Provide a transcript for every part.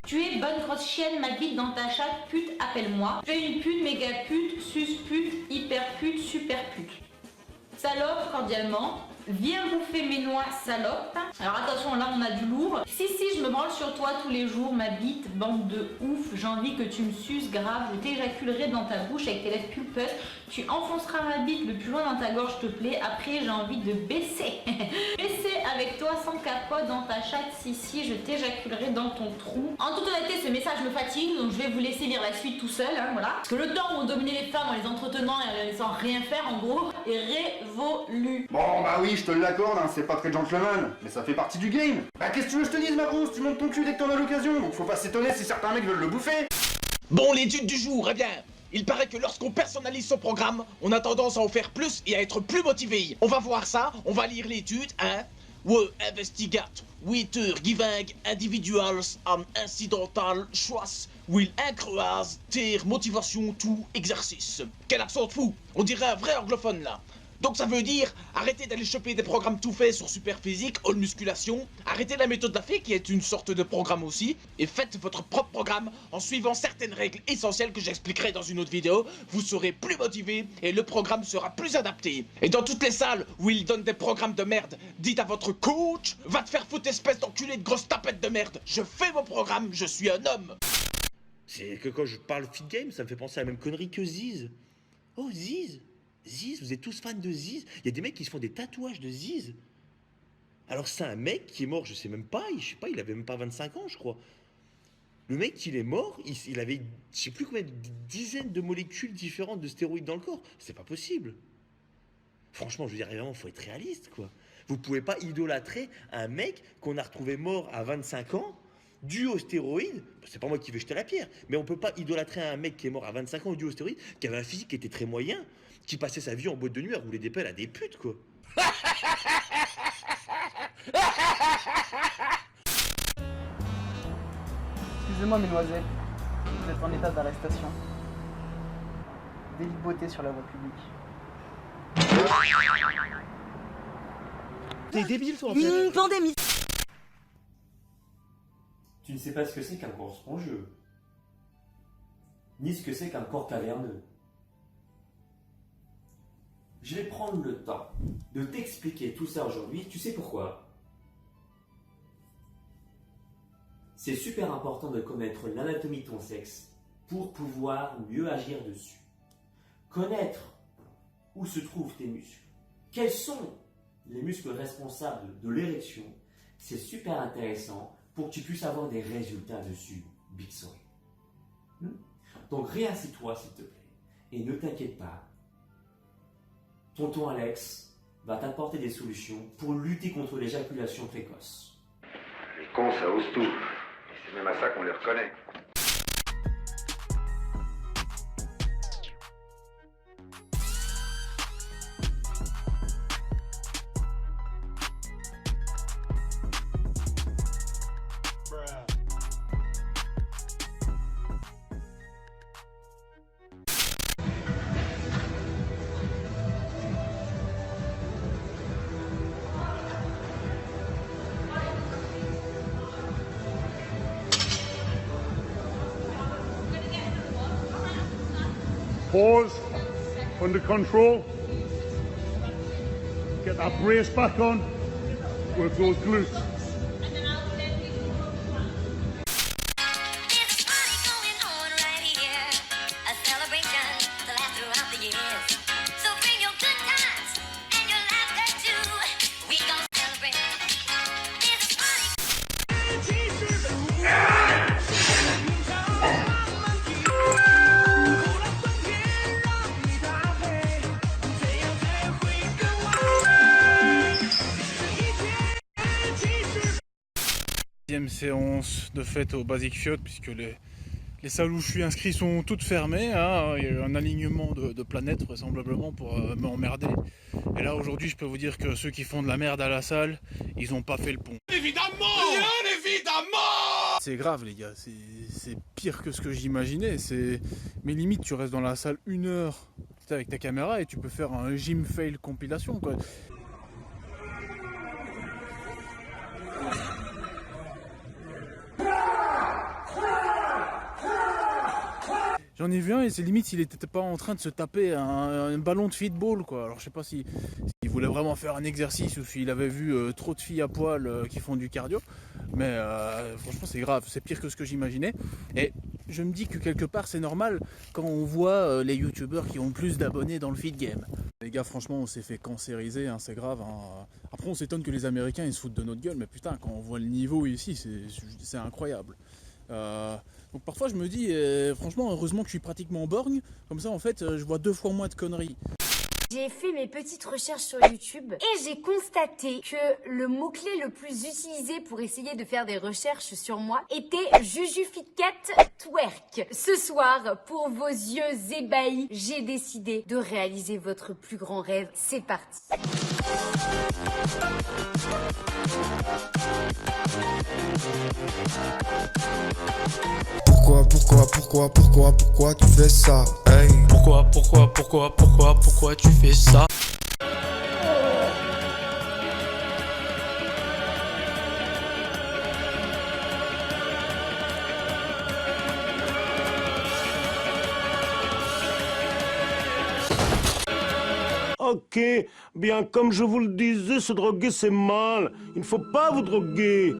Tu es bonne grosse chienne, ma bite dans ta chatte, pute, appelle-moi. Tu es une pute, méga pute, sus pute, hyper pute, super pute. Salope, cordialement. Viens bouffer mes noix, salope. Alors attention, là on a du lourd. Si, je me branle sur toi tous les jours, ma bite, bande de ouf. J'ai envie que tu me suces grave. Je t'éjaculerai dans ta bouche avec tes lèvres pulpeuses. Tu enfonceras ma bite le plus loin dans ta gorge, s'il te plaît. Après, j'ai envie de baisser. Baisser avec toi sans capote dans ta chatte. Si, je t'éjaculerai dans ton trou. En toute honnêteté, ce message me fatigue, donc je vais vous laisser lire la suite tout seul, hein, voilà. Parce que le temps où on dominait les femmes en les entretenant et en les laissant rien faire, en gros, est révolu. Bon bah oui, je te l'accorde, hein, c'est pas très gentleman, mais ça fait partie du game. Bah qu'est-ce que tu veux que je te dise, ma grosse? Tu montes ton cul dès que t'en as l'occasion, donc faut pas s'étonner si certains mecs veulent le bouffer. Bon, l'étude du jour, eh bien, il paraît que lorsqu'on personnalise son programme, on a tendance à en faire plus et à être plus motivé. On va voir ça, on va lire l'étude, hein. We investigate whether giving individuals an incidental choice will increase their motivation to exercice. Quel accent de fou! On dirait un vrai anglophone là. Donc ça veut dire, arrêtez d'aller choper des programmes tout faits sur Superphysique, All Musculation, arrêtez la méthode Lafay qui est une sorte de programme aussi, et faites votre propre programme en suivant certaines règles essentielles que j'expliquerai dans une autre vidéo. Vous serez plus motivé et le programme sera plus adapté. Et dans toutes les salles où ils donnent des programmes de merde, dites à votre coach, va te faire foutre espèce d'enculé de grosse tapette de merde. Je fais mon programme, je suis un homme. C'est que quand je parle fit game, ça me fait penser à la même connerie que Ziz. Oh Ziz, vous êtes tous fans de Ziz? Il y a des mecs qui se font des tatouages de Ziz. Alors c'est un mec qui est mort, je sais même pas, il avait même pas 25 ans je crois. Le mec il est mort, il avait je sais plus combien de dizaines de molécules différentes de stéroïdes dans le corps. C'est pas possible. Franchement je veux dire vraiment faut être réaliste quoi. Vous pouvez pas idolâtrer un mec qu'on a retrouvé mort à 25 ans dû aux stéroïdes. C'est pas moi qui vais jeter la pierre, mais on peut pas idolâtrer un mec qui est mort à 25 ans dû aux stéroïdes, qui avait un physique qui était très moyen, qui passait sa vie en boîte de nuit à rouler des pelles à des putes quoi. Excusez-moi mesdemoiselles, vous êtes en état d'arrestation. Délit de beauté sur la voie publique. T'es débile toi en fait. Pandémie. Tu ne sais pas ce que c'est qu'un corps spongieux, ni ce que c'est qu'un corps caverneux. Je vais prendre le temps de t'expliquer tout ça aujourd'hui. Tu sais pourquoi? C'est super important de connaître l'anatomie de ton sexe pour pouvoir mieux agir dessus. Connaître où se trouvent tes muscles, quels sont les muscles responsables de l'érection, c'est super intéressant pour que tu puisses avoir des résultats dessus, Big Soy. Donc réassis-toi s'il te plaît et ne t'inquiète pas. Tonton Alex va t'apporter des solutions pour lutter contre l'éjaculation précoce. Les cons, ça ose tout. Et c'est même à ça qu'on les reconnaît. Pause. Under control. Get that brace back on. Work those glutes. Séance de fête au Basic Fiot puisque Les salles où je suis inscrit sont toutes fermées, hein. Il y a eu un alignement de planètes vraisemblablement pour m'emmerder. Et là aujourd'hui je peux vous dire que ceux qui font de la merde à la salle, ils ont pas fait le pont. Évidemment! Bien évidemment! C'est grave les gars, c'est pire que ce que j'imaginais. Mais limite tu restes dans la salle 1 heure avec ta caméra et tu peux faire un gym fail compilation quoi. J'en ai vu un et c'est limite s'il était pas en train de se taper un ballon de football quoi. Alors je sais pas s'il voulait vraiment faire un exercice ou s'il avait vu trop de filles à poil qui font du cardio. Mais franchement c'est grave, c'est pire que ce que j'imaginais. Et je me dis que quelque part c'est normal quand on voit les youtubeurs qui ont plus d'abonnés dans le feed game. Les gars franchement on s'est fait cancériser, hein, c'est grave. Hein. Après on s'étonne que les Américains ils se foutent de notre gueule, mais putain quand on voit le niveau ici c'est incroyable. Donc parfois je me dis franchement heureusement que je suis pratiquement borgne, comme ça en fait je vois 2 fois moins de conneries. J'ai fait mes petites recherches sur YouTube et j'ai constaté que le mot-clé le plus utilisé pour essayer de faire des recherches sur moi était Jujuficat Twerk. Ce soir, pour vos yeux ébahis, j'ai décidé de réaliser votre plus grand rêve. C'est parti. Pourquoi tu fais ça? Hey. Pourquoi tu fais ça? Ok, bien comme je vous le disais, se droguer c'est mal. Il ne faut pas vous droguer.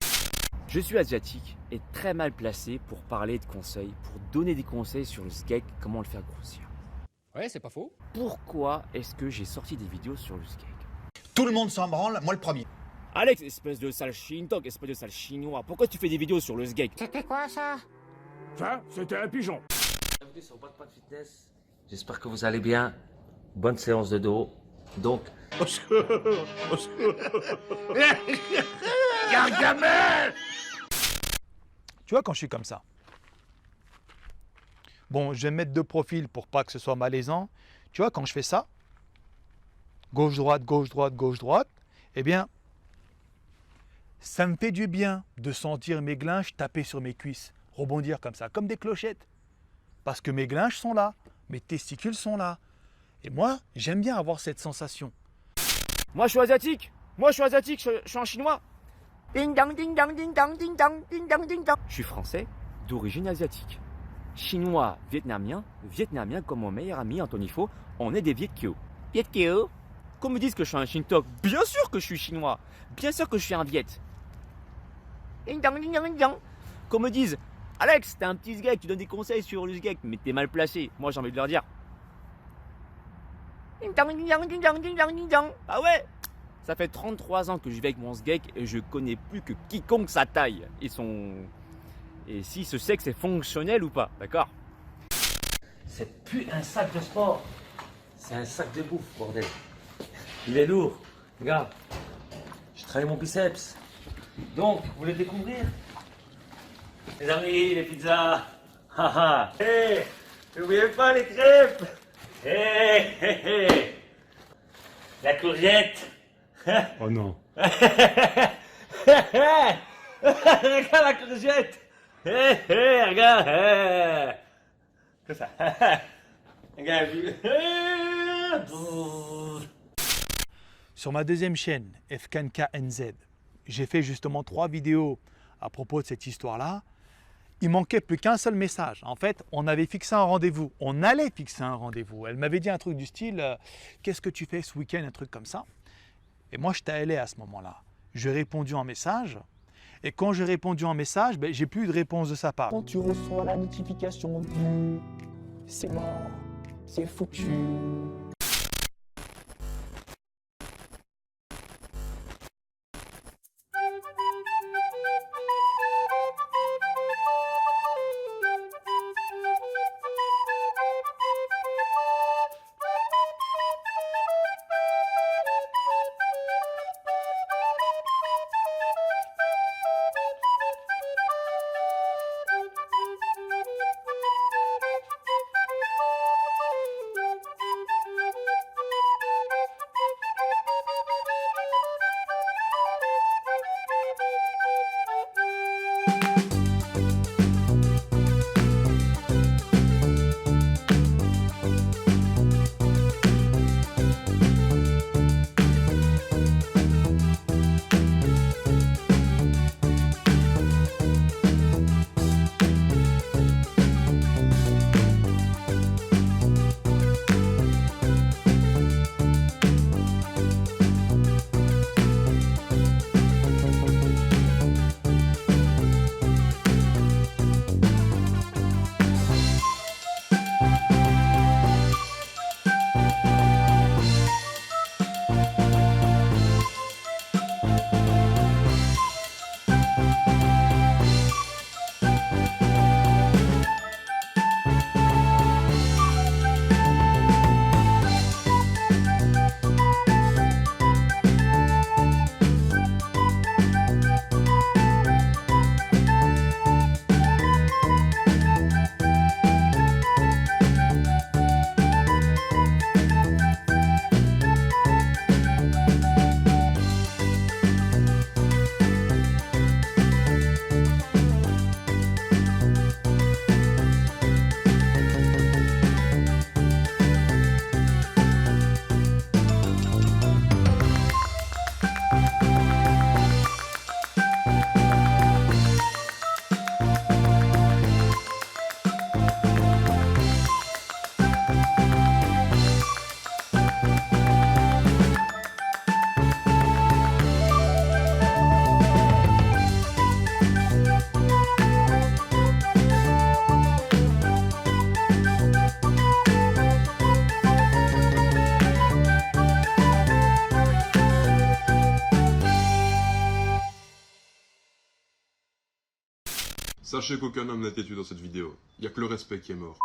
Je suis asiatique et très mal placé pour parler de conseils, pour donner des conseils sur le sgeg, comment le faire grossir. Ouais, c'est pas faux. Pourquoi est-ce que j'ai sorti des vidéos sur le sgeg? Tout le monde s'en branle, moi le premier. Alex, espèce de sale shintok, espèce de sale chinois, pourquoi tu fais des vidéos sur le sgeg? C'était quoi ça? Ça, c'était un pigeon. Bienvenue sur Batman Fitness. J'espère que vous allez bien. Bonne séance de dos. Donc. Au secours! Au secours! Gargamel! Tu vois, quand je suis comme ça, bon, je vais me mettre de profil pour pas que ce soit malaisant. Tu vois, quand je fais ça, gauche-droite, gauche-droite, gauche-droite, eh bien, ça me fait du bien de sentir mes glinges taper sur mes cuisses, rebondir comme ça, comme des clochettes. Parce que mes glinges sont là, mes testicules sont là. Et moi, j'aime bien avoir cette sensation. Moi, je suis asiatique. Je suis un chinois. Ding dong, ding dong, ding dong, ding dong, ding dong, ding dong. Je suis français, d'origine asiatique. Chinois, vietnamien comme mon meilleur ami Anthony Faux, on est des Vietkio. Vietkio? Qu'on me dise que je suis un Shintok, bien sûr que je suis chinois. Bien sûr que je suis un Viet. Ding dong, ding dong, ding dong. Qu'on me dise, Alex, t'es un petit sgeg, tu donnes des conseils sur le sgeg, mais t'es mal placé. Moi, j'ai envie de leur dire. Ding dong, ding dong, ding dong, ding dong, ding dong. Ah ouais? Ça fait 33 ans que je vis avec mon sgeg et je connais plus que quiconque sa taille et si ce sexe est fonctionnel ou pas, d'accord? C'est plus un sac de sport. C'est un sac de bouffe, bordel. Il est lourd. Regarde. Je travaille mon biceps. Donc, vous voulez découvrir? Les amis, les pizzas. Haha. Hé, n'oubliez pas les crêpes. Hé. La courgette. Oh non. Regarde la courgette. Regarde. Comme ça. Regarde. Sur ma deuxième chaîne, FKNKNZ, j'ai fait justement 3 vidéos à propos de cette histoire-là. Il manquait plus qu'un seul message. En fait, on avait fixé un rendez-vous. On allait fixer un rendez-vous. Elle m'avait dit un truc du style qu'est-ce que tu fais ce week-end? Un truc comme ça. Et moi, j'étais allé à ce moment-là. J'ai répondu en message. Et quand j'ai répondu en message, j'ai plus eu de réponse de sa part. Quand tu reçois la notification du... C'est mort. C'est foutu. Sachez qu'aucun homme n'a été tué dans cette vidéo. Il n'y a que le respect qui est mort.